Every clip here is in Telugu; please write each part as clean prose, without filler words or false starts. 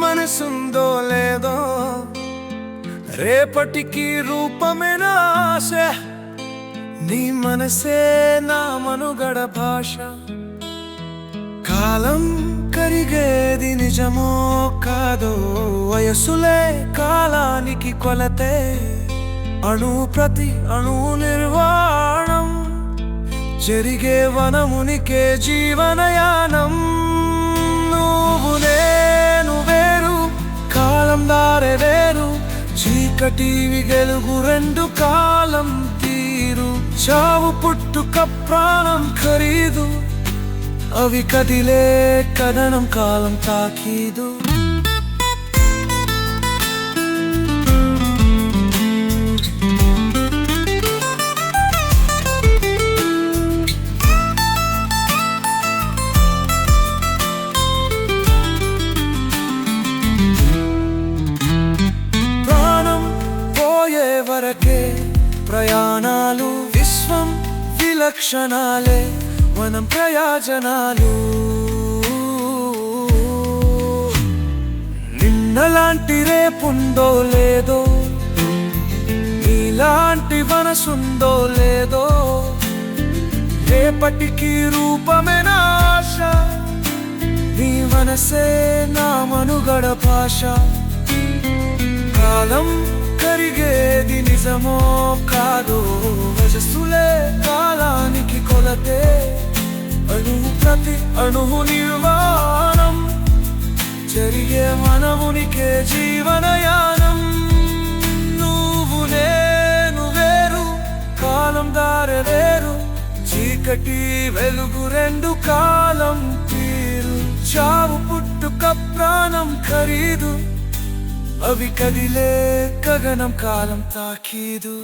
మనసుందో లేదో రేపటికి రూపమేనా ఆశ నీ మనసే నా మనుగడ భాష కాలం కరిగేది నిజమో కాదో వయసులే కాలానికి కొలతే అణు ప్రతి అణు నిర్వాణం జరిగే వనమునికే జీవనయానం నువ్వు నేను వేరు కాలం దారే వేరు చీకటివి గెలుగు రెండు కాలం తీరు చావు పుట్టుక ప్రాణం ఖరీదు అవి కదిలే కదనం కాలం తాకీదు వరకే ప్రయాణాలు విశ్వం విలక్షణాలే మనం ప్రయోజనాలు నిన్నలాంటి రేపుందో లేదో నీలాంటి మనసుందో లేదో రేపటికి రూపమేనా ఆశ నీ మనసే నా మనుగడ భాష కాలం కరిగేది నిజమో కాదో వయస్సులే కాలానికి కొలతే అణువు ప్రతి అణువు నిర్వాణం జరిగే మనమునికే జీవనయానం నువ్వు నేను వేరు కాలం దారి వేరు చీకటి వెలుగు రెండు కాలం తీరు చావు పుట్టుక ప్రాణం ఖరీదు అవి కదిలే గగనం కాలం తాకీదు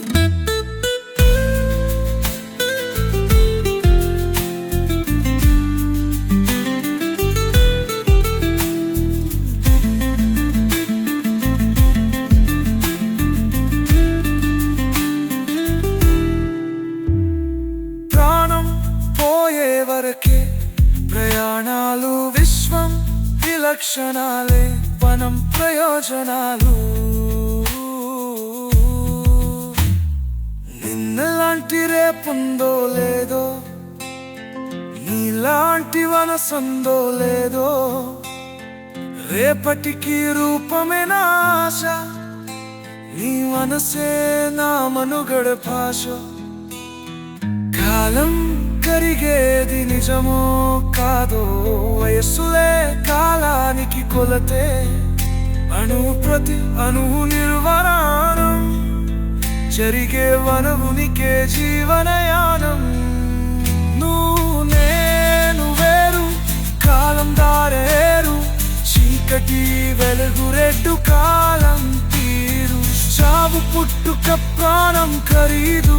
ప్రాణం పోయే వరకే ప్రయాణాలు విశ్వం విలక్షణాలే వనం ప్రయోజనాలు నిన్నలాంటి రేపుందో లేదో నీలాంటి మనసుందో లేదో రేపటికి రూపమేనా ఆశ నీ మనసే నా మనుగడ భాష కాలం కరిగేది నిజమో కాదో వయస్సులే కాలానికి కొలతే అణు ప్రతి అణువు నిర్వహణం జరిగే వనమునికే జీవనయానం నువ్వు నేను వేరు కాలం దారేరు చీకటి వెలుగు రెడ్డు కాలం తీరు చావు పుట్టుక ప్రాణం ఖరీదు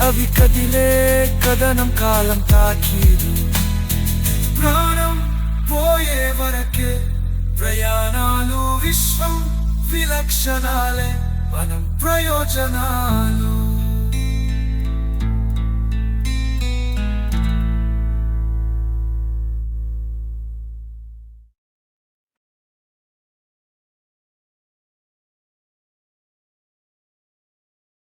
అవి కదిలే కదనం కాలం తాకీదు ప్రాణం పోయే వరకే ప్రయాణాలు విశ్వం విలక్షణాలే మనం ప్రయోజనాలు